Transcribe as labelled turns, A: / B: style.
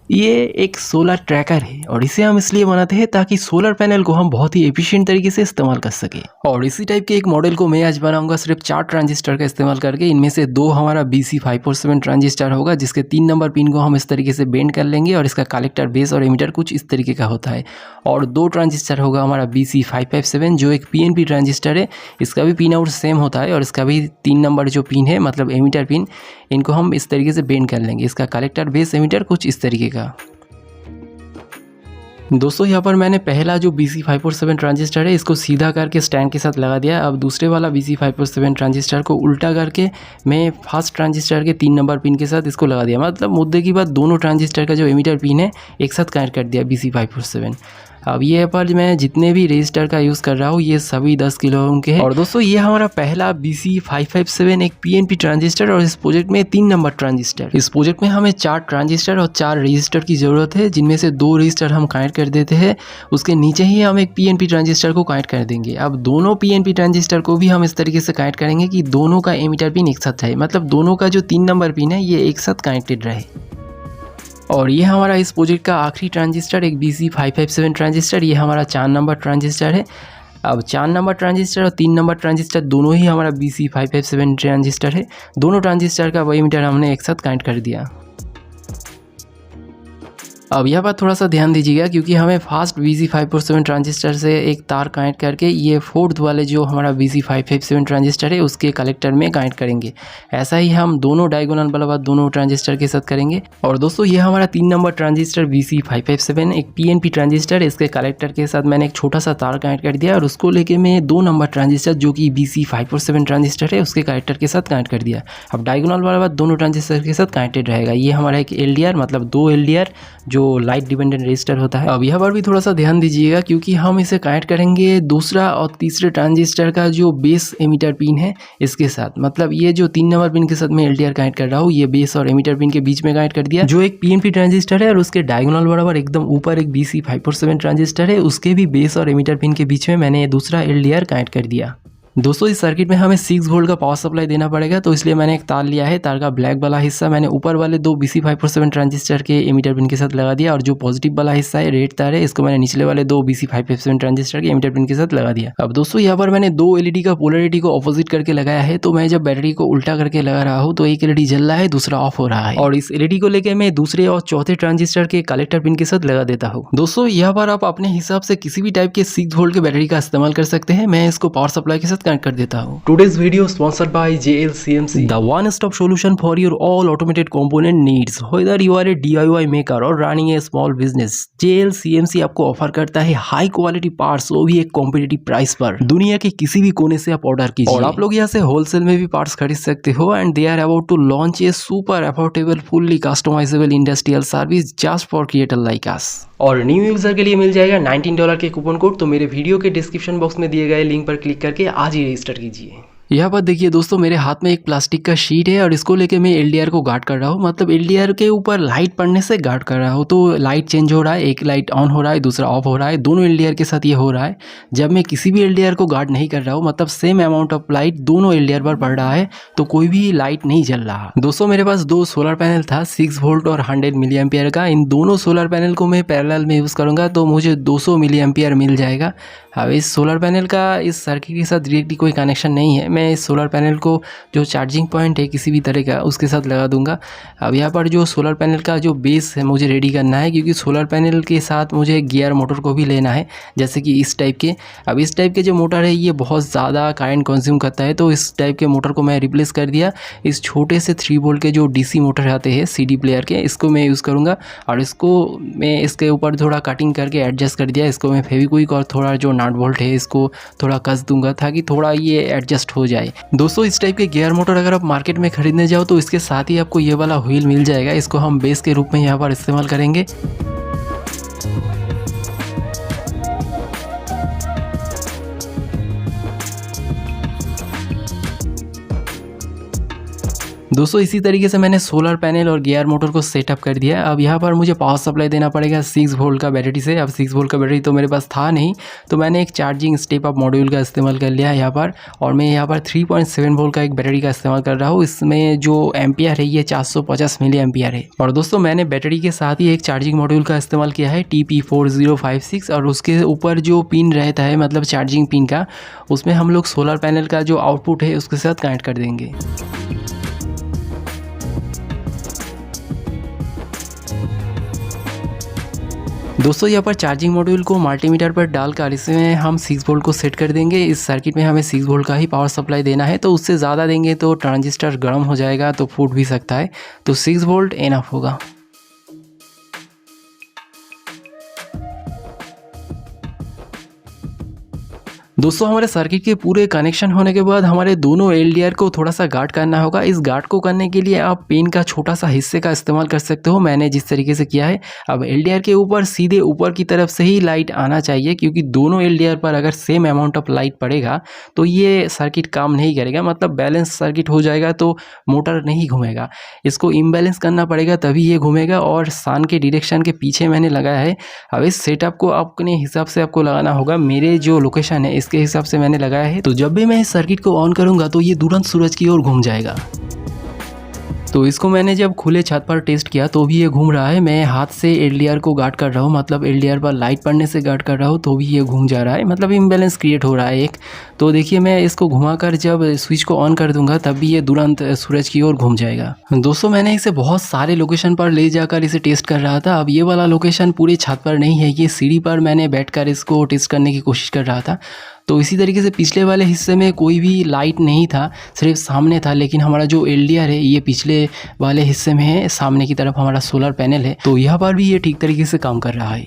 A: ये एक solar tracker है और इसे हम इसलिए बनाते हैं ताकि सोलर पैनल को हम बहुत ही एफिशिएंट तरीके से इस्तेमाल कर सके। और इसी टाइप के एक मॉडल को मैं आज बनाऊंगा सिर्फ 4 ट्रांजिस्टर का इस्तेमाल करके। इनमें से 2 हमारा BC547 ट्रांजिस्टर होगा, जिसके 3 नंबर पिन को हम इस तरीके से बेंड कर लेंगे और इसका कलेक्टर, बेस और एमिटर कुछ इस तरीके का होता है। और 2 ट्रांजिस्टर होगा हमारा BC557 जो एक PNP ट्रांजिस्टर है। इसका भी पिन आउट सेम होता है और इसका भी 3 नंबर जो पिन है मतलब एमिटर पिन, इनको हम इस तरीके से बेंड कर लेंगे। इसका कलेक्टर, बेस, एमिटर कुछ इस तरीके का। दोस्तों यहाँ पर मैंने पहला जो BC547 ट्रांजिस्टर है इसको सीधा करके स्टैंड के साथ लगा दिया। अब दूसरे वाला BC547 ट्रांजिस्टर को उल्टा करके मैं फर्स्ट ट्रांजिस्टर के 3 नंबर पिन के साथ इसको लगा दिया। मतलब मुद्दे की बात, दोनों ट्रांजिस्टर का जो एमिटर पिन है एक साथ कनेक्ट कर दिया BC547। अब ये पर मैं जितने भी रजिस्टर का यूज़ कर रहा हूँ ये सभी 10 किलो ओम के हैं। और दोस्तों ये हमारा पहला BC557 एक PNP ट्रांजिस्टर और इस प्रोजेक्ट में 3 नंबर ट्रांजिस्टर। इस प्रोजेक्ट में हमें 4 ट्रांजिस्टर और 4 रजिस्टर की ज़रूरत है, जिनमें से 2 रजिस्टर हम कनेक्ट कर देते हैं। उसके नीचे ही हम एक PNP ट्रांजिस्टर को कनेक्ट कर देंगे। अब दोनों PNP ट्रांजिस्टर को भी हम इस तरीके से कनेक्ट करेंगे कि दोनों का एमिटर पिन एक साथ रहे, मतलब दोनों का जो 3 नंबर पिन है ये एक साथ कनेक्टेड रहे। और ये हमारा इस प्रोजेक्ट का आखिरी ट्रांजिस्टर एक BC557 ट्रांजिस्टर, ये हमारा 4 नंबर ट्रांजिस्टर है। अब 4 नंबर ट्रांजिस्टर और 3 नंबर ट्रांजिस्टर दोनों ही हमारा BC557 ट्रांजिस्टर है। दोनों ट्रांजिस्टर का वही मीटर हमने एक साथ कनेक्ट कर दिया। अब यह बात थोड़ा सा ध्यान दीजिएगा क्योंकि हमें फास्ट BC547 ट्रांजिस्टर से एक तार कनेक्ट करके ये फोर्थ वाले जो हमारा BC557 ट्रांजिस्टर है उसके कलेक्टर में कनेक्ट करेंगे। ऐसा ही हम दोनों डायगोनल वाला बात दोनों ट्रांजिस्टर के साथ करेंगे। और दोस्तों ये हमारा 3 नंबर ट्रांजिस्टर BC557 एक PNP ट्रांजिस्टर, इसके कलेक्टर के साथ मैंने एक छोटा सा तार कनेक्ट कर दिया और उसको लेके मैं 2 नंबर ट्रांजिस्टर जो कि BC547 ट्रांजिस्टर है उसके कलेक्टर के साथ कनेक्ट कर दिया। अब डायगोनल वाला बात दोनों ट्रांजिस्टर के साथ कनेक्टेड रहेगा। ये हमारा एक LDR मतलब 2 LDR जो लाइट डिपेंडेंट रजिस्टर होता है। अब यहाँ पर भी थोड़ा सा ध्यान दीजिएगा क्योंकि हम इसे कनेक्ट करेंगे दूसरा और तीसरे ट्रांजिस्टर का जो बेस एमिटर पिन है इसके साथ। मतलब ये जो 3 नंबर पिन के साथ मैं LDR कनेक्ट कर रहा हूँ ये बेस और एमिटर पिन के बीच में कनेक्ट कर दिया। जो एक PNP ट्रांजिस्टर है और उसके डायगोनल बराबर एकदम ऊपर एक BC547 ट्रांजिस्टर है, उसके भी बेस और एमिटर पिन के बीच में मैंने दूसरा LDR कनेक्ट कर दिया। दोस्तों इस सर्किट में हमें 6 वोल्ट का पावर सप्लाई देना पड़ेगा, तो इसलिए मैंने एक तार लिया है। तार का ब्लैक वाला हिस्सा मैंने ऊपर वाले 2 BC547 ट्रांजिस्टर के एमिटर पिन के साथ लगा दिया और जो पॉजिटिव वाला हिस्सा है रेड तार है इसको मैंने निचले वाले 2 BC557 ट्रांजिस्टर के एमिटर पिन के साथ लगा दिया। अब दोस्तों यहाँ पर मैंने 2 LED का पोलरिटी को ऑपोजिट करके लगाया है। तो मैं जब बैटरी को उल्टा करके लगा रहा हूँ तो एक LED जल रहा है, दूसरा ऑफ हो रहा है। और इस LED को लेकर मैं दूसरे और चौथे ट्रांजिस्टर के कलेक्टर पिन के साथ लगा देता हूँ। दोस्तों यहाँ पर आप अपने हिसाब से किसी भी टाइप के 6 वोल्ट के बैटरी का इस्तेमाल कर सकते हैं। मैं इसको पावर सप्लाई के साथ कनेक्ट कर देता हूँ। Today's video sponsored by JL CMC, the one-stop solution for your all automated component needs. Whether you are a DIY maker or running a small business, JL CMC आपको offer करता है high quality parts, वो भी एक competitive price पर। दुनिया के किसी भी कोने से आप ऑर्डर कीजिए और आप लोग यहाँ से होलसेल में भी पार्ट्स खरीद सकते हो। And they are about to launch a super affordable fully customizable industrial service just for creator like us. और न्यू यूजर के लिए मिल जाएगा $19 के कूपन कोड। तो मेरे वीडियो के डिस्क्रिप्शन बॉक्स में दिए गए लिंक पर क्लिक करके आज ही रजिस्टर कीजिए। यहाँ पर देखिए दोस्तों मेरे हाथ में एक प्लास्टिक का शीट है और इसको लेके मैं LDR को गार्ड कर रहा हूँ। मतलब LDR के ऊपर लाइट पड़ने से गार्ड कर रहा हूँ। तो लाइट चेंज हो रहा है, एक लाइट ऑन हो रहा है दूसरा ऑफ हो रहा है, दोनों LDR के साथ ये हो रहा है। जब मैं किसी भी LDR को गार्ड नहीं कर रहा हूँ, मतलब सेम अमाउंट ऑफ लाइट दोनों LDR पर पड़ रहा है, तो कोई भी लाइट नहीं जल रहा। दोस्तों मेरे पास 2 सोलर पैनल था 6 वोल्ट और 100 मिली एम्पियर का। इन दोनों सोलर पैनल को मैं पैरेलल में यूज़ करूँगा तो मुझे 200 मिली एम्पियर मिल जाएगा। अब इस सोलर पैनल का इस सर्किट के साथ डायरेक्टली कोई कनेक्शन नहीं है। मैं इस सोलर पैनल को जो चार्जिंग पॉइंट है किसी भी तरह का उसके साथ लगा दूंगा। अब यहाँ पर जो सोलर पैनल का जो बेस है मुझे रेडी करना है, क्योंकि सोलर पैनल के साथ मुझे गियर मोटर को भी लेना है, जैसे कि इस टाइप के। अब इस टाइप के जो मोटर है ये बहुत ज़्यादा करंट कंज्यूम करता है, तो इस टाइप के मोटर को मैं रिप्लेस कर दिया। इस छोटे से 3 वोल्ट के जो DC मोटर आते हैं CD प्लेयर के, इसको मैं यूज़ करूँगा। और इसको मैं इसके ऊपर थोड़ा कटिंग करके एडजस्ट कर दिया। इसको मैं फेविक्विक और थोड़ा जो नट बोल्ट है इसको थोड़ा कस दूंगा ताकि थोड़ा ये एडजस्ट हो जाए। दोस्तों इस टाइप के गियर मोटर अगर आप मार्केट में खरीदने जाओ तो इसके साथ ही आपको ये वाला व्हील मिल जाएगा। इसको हम बेस के रूप में यहाँ पर इस्तेमाल करेंगे। दोस्तों इसी तरीके से मैंने सोलर पैनल और गियर मोटर को सेटअप कर दिया। अब यहाँ पर मुझे पावर सप्लाई देना पड़ेगा 6 वोल्ट का बैटरी से। अब 6 वोल्ट का बैटरी तो मेरे पास था नहीं, तो मैंने एक चार्जिंग स्टेप अप मॉड्यूल का इस्तेमाल कर लिया यहाँ पर, और मैं यहाँ पर 3.7 वोल्ट का एक बैटरी का इस्तेमाल कर रहा हूँ। इसमें जो एम्पियर है ये 450 मिली एम्पियर है। और दोस्तों मैंने बैटरी के साथ ही एक चार्जिंग मॉड्यूल का इस्तेमाल किया है TP4056, और उसके ऊपर जो पिन रहता है मतलब चार्जिंग पिन का, उसमें हम लोग सोलर पैनल का जो आउटपुट है उसके साथ कनेक्ट कर देंगे। दोस्तों यहाँ पर चार्जिंग मॉड्यूल को मल्टीमीटर पर डालकर इसमें हम 6 वोल्ट को सेट कर देंगे। इस सर्किट में हमें 6 वोल्ट का ही पावर सप्लाई देना है, तो उससे ज़्यादा देंगे तो ट्रांजिस्टर गर्म हो जाएगा, तो फूट भी सकता है। तो 6 वोल्ट इनफ होगा। दोस्तों हमारे सर्किट के पूरे कनेक्शन होने के बाद हमारे दोनों LDR को थोड़ा सा गार्ड करना होगा। इस गार्ड को करने के लिए आप पेन का छोटा सा हिस्से का इस्तेमाल कर सकते हो, मैंने जिस तरीके से किया है। अब LDR के ऊपर सीधे ऊपर की तरफ से ही लाइट आना चाहिए, क्योंकि दोनों LDR पर अगर सेम अमाउंट ऑफ लाइट पड़ेगा तो ये सर्किट काम नहीं करेगा, मतलब बैलेंस सर्किट हो जाएगा तो मोटर नहीं घूमेगा। इसको इम्बैलेंस करना पड़ेगा तभी ये घूमेगा, और सन के डायरेक्शन के पीछे मैंने लगाया है। अब इस सेटअप को अपने हिसाब से आपको लगाना होगा। मेरे जो लोकेशन है के हिसाब से मैंने लगाया है, तो जब भी मैं इस सर्किट को ऑन करूंगा तो ये तुरंत सूरज की ओर घूम जाएगा। तो इसको मैंने जब खुले छत पर टेस्ट किया तो भी ये घूम रहा है। मैं हाथ से LDR को गार्ड कर रहा हूँ, मतलब LDR पर लाइट पड़ने से गार्ड कर रहा हूँ, तो भी ये घूम जा रहा है, मतलब इम्बैलेंस क्रिएट हो रहा है एक। तो देखिए मैं इसको घुमाकर जब स्विच को ऑन कर दूंगा तब भी ये तुरंत सूरज की ओर घूम जाएगा। दोस्तों मैंने इसे बहुत सारे लोकेशन पर ले जाकर इसे टेस्ट कर रहा था। अब ये वाला लोकेशन पूरे छत पर नहीं है, ये सीढ़ी पर मैंने बैठकर इसको टेस्ट करने की कोशिश कर रहा था। तो इसी तरीके से पिछले वाले हिस्से में कोई भी लाइट नहीं था, सिर्फ सामने था, लेकिन हमारा जो LDR है ये पिछले वाले हिस्से में है, सामने की तरफ हमारा सोलर पैनल है, तो यहाँ पर भी ये ठीक तरीके से काम कर रहा है।